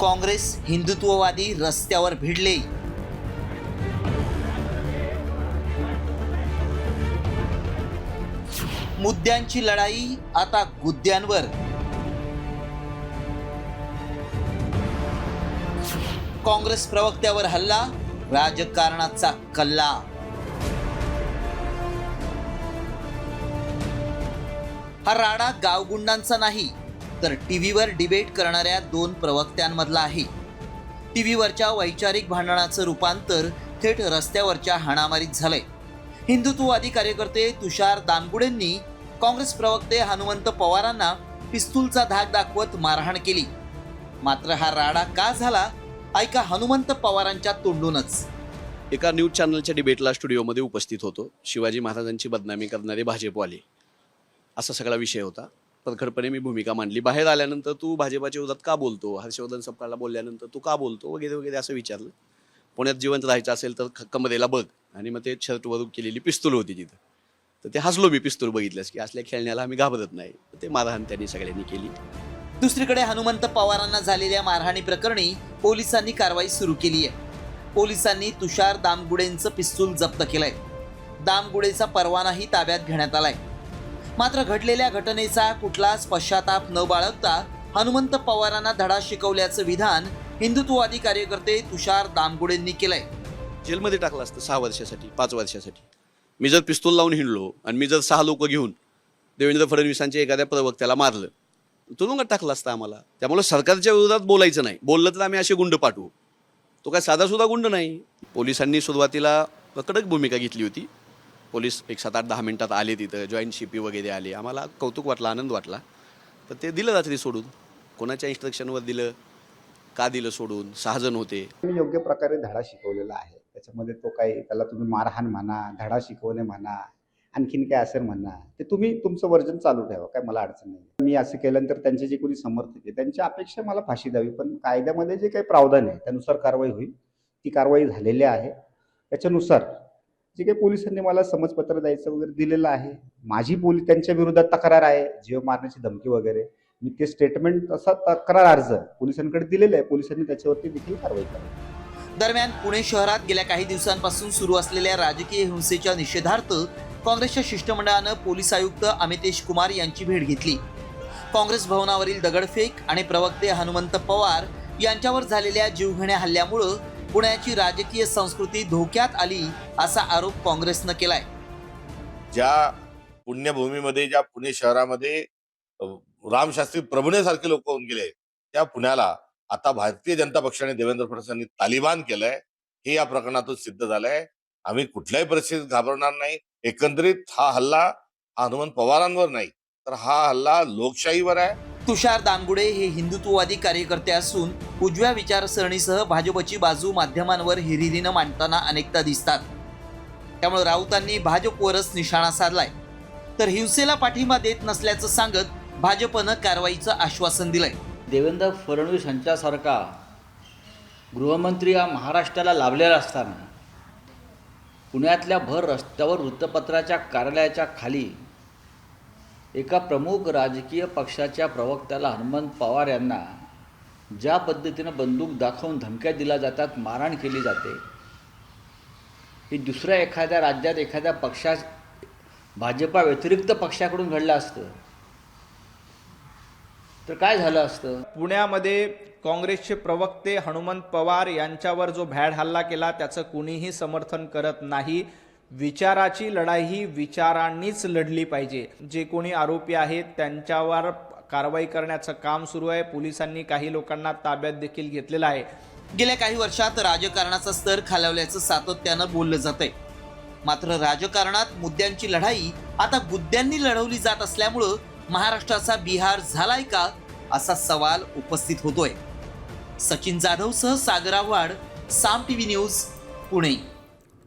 काँग्रेस हिंदुत्ववादी रस्त्यावर भिडले। मुद्द्यांची लढाई आता गुद्द्यांवर। काँग्रेस प्रवक्त्यावर हल्ला, राजकारणाचा कल्ला। हा राडा गावगुंडांचा नाही, तर टीव्हीवर डिबेट करणाऱ्या दोन प्रवक्त्यांमधला आहे। टीव्हीवरच्या वैचारिक भांडणाचं रूपांतर थेट रस्त्यावरच्या हाणामारीत झालंय। हिंदुत्ववादी कार्यकर्ते तुषार दानगुडेंनी काँग्रेस प्रवक्ते हनुमंत पवारांना पिस्तूलचा धाक दाखवत मारहाण केली। मात्र हा राडा का झाला, ऐका हनुमंत पवारांच्या तोंडूनच। एका न्यूज चॅनलच्या डिबेटला स्टुडिओमध्ये उपस्थित होतो। शिवाजी महाराजांची बदनामी करणारे भाजपवाले, असा सगळा विषय होता। परखडपणे मी भूमिका मांडली। बाहेर आल्यानंतर तू भाजपाच्या विरोधात का बोलतो, हर्षवर्धन सपकाळला बोलल्यानंतर तू का बोलतो वगैरे वगैरे असं विचारलं। पुण्यात जिवंत राहायचं असेल तर कमरेला बघ, आणि मग ते शर्टवर केलेली पिस्तूल होती तिथं, तर ते हसलो मी पिस्तूल बघितल्यास की असल्या खेळण्याला आम्ही घाबरत नाही। ते मारहाण त्यांनी सगळ्यांनी केली। दुसरीकडे हनुमंत पवारांना झालेल्या मारहाणी प्रकरणी पोलिसांनी कारवाई सुरू केली आहे। पोलिसांनी तुषार दामगुडेंचं पिस्तूल जप्त केलंय। दामगुडेचा परवानाही ताब्यात घेण्यात आलाय। मात्र घडलेल्या घटनेचा कुठलाच पश्चाताप न बाळगता हनुमंत पवारांना धडा शिकवल्याचं विधान हिंदुत्ववादी कार्यकर्ते तुषार दामगुडेंनी केलंय। जेलमध्ये टाकलं असतं 6 वर्षासाठी 5 वर्षासाठी। मी जर पिस्तूल लावून हिंडलो आणि मी जर 6 लोक घेऊन देवेंद्र फडणवीसांच्या एखाद्या प्रवक्त्याला मारलं, तुरुंगात टाकलं असतं आम्हाला। त्यामुळे सरकारच्या विरोधात बोलायचं नाही, बोललं तर आम्ही असे गुंड पाठवू। तो काय साधा सुद्धा गुंड नाही। पोलिसांनी सुरुवातीला कडक भूमिका घेतली होती। पोलीस एक 7-8-10 मिनिटात आले, तिथं जॉईंट शिपी वगैरे आले। आम्हाला कौतुक वाटलं, आनंद वाटला। तर ते दिलं रात्री सोडून। कोणाच्या इन्स्ट्रक्शनवर दिलं, का दिलं सोडून? 6 जण होते। मी योग्य प्रकारे धडा शिकवलेला आहे। त्याच्यामध्ये तो काही त्याला तुम्ही मारहाण म्हणा, धडा शिकवणे म्हणा, आणखीन काय असेल म्हणा, ते तुम्ही तुमचं वर्जन चालू ठेवा, काय मला अडचण नाही। मी असं केल्यानंतर त्यांचे जे कोणी समर्थक आहे त्यांच्या अपेक्षा मला फाशी द्यावी, पण कायद्यामध्ये जे काही प्रावधान आहे त्यानुसार कारवाई होईल। ती कारवाई झालेली आहे। त्याच्यानुसार जे काही पोलिसांनी मला समजपत्र द्यायचं वगैरे दिलेलं आहे। माझी त्यांच्या विरोधात तक्रार आहे, जीव मारण्याची धमकी वगैरे, मी ते स्टेटमेंट असा तक्रार अर्ज पोलिसांकडे दिलेला आहे। पोलिसांनी त्याच्यावरती देखील कारवाई करावी। दरम्यान पुणे शहरात गेल्या काही दिवसांपासून सुरू असलेल्या राजकीय हिंसेच्या निषेधार्थ काँग्रेसच्या शिष्टमंडळानं पोलीस आयुक्त अमितेश कुमार यांची भेट घेतली। काँग्रेस भवनावरील दगडफेक आणि प्रवक्ते हनुमंत पवार यांच्यावर झालेल्या जीवघेण्या हल्ल्यामुळे पुण्याची राजकीय संस्कृती धोक्यात आली, असा आरोप काँग्रेसनं केलाय। ज्या पुण्यभूमीमध्ये, ज्या पुणे शहरामध्ये रामशास्त्री प्रभुनेसारखे लोक होऊन गेले, त्या पुण्याला आता भारतीय जनता पक्षाने देवेंद्र फडणवीस यांनी तालिबान केलंय, हे या प्रकरणातून सिद्ध झालंय। आम्ही कुठल्याही परिस्थितीत घाबरणार नाही। एकंदरीत हा हल्ला हनुमंत पवारांवर नाही, तर हा हल्ला लोकशाहीवर आहे। तुषार दानगुडे हे हिंदुत्ववादी कार्यकर्ते असून उजव्या विचारसरणीसह भाजपची बाजू माध्यमांवर हिरिरीनं मांडताना अनेकदा दिसतात। त्यामुळे राऊतांनी भाजपवरच निशाणा साधलाय, तर हिंसेला पाठिंबा देत नसल्याचं सांगत भाजपनं कारवाईचं आश्वासन दिलंय। देवेंद्र फडणवीस यांच्यासारखा गृहमंत्री हा महाराष्ट्राला लाभलेला असताना पुण्यातल्या भर रस्त्यावर वृत्तपत्राच्या कार्यालयाच्या खाली एका प्रमुख राजकीय पक्षाच्या प्रवक्त्याला हनुमंत पवार यांना ज्या पद्धतीनं बंदूक दाखवून धमक्या दिल्या जातात, मारहाण केली जाते, ही दुसऱ्या एखाद्या राज्यात एखाद्या भाजपा व्यतिरिक्त पक्षाकडून घडलं असतं तर काय झालं असतं? पुण्यामध्ये काँग्रेसचे प्रवक्ते हनुमंत पवार यांच्यावर जो भ्याड हल्ला केला त्याचं कुणीही समर्थन करत नाही। विचाराची लढाई ही विचारांनीच लढली पाहिजे। जे कोणी आरोपी आहेत त्यांच्यावर कारवाई करण्याचं काम सुरू आहे। पोलिसांनी काही लोकांना ताब्यात देखील घेतलेलं आहे। गेल्या काही वर्षात राजकारणाचा स्तर खालावल्याचं सातत्यानं बोललं जातंय। मात्र राजकारणात मुद्द्यांची लढाई आता गुद्द्यांनी लढवली जात असल्यामुळं महाराष्ट्राचा बिहार झालाय का, असा सवाल उपस्थित होतोय। सचिन जाधवसह सागर आव्हाड, साम टीव्ही न्यूज, पुणे।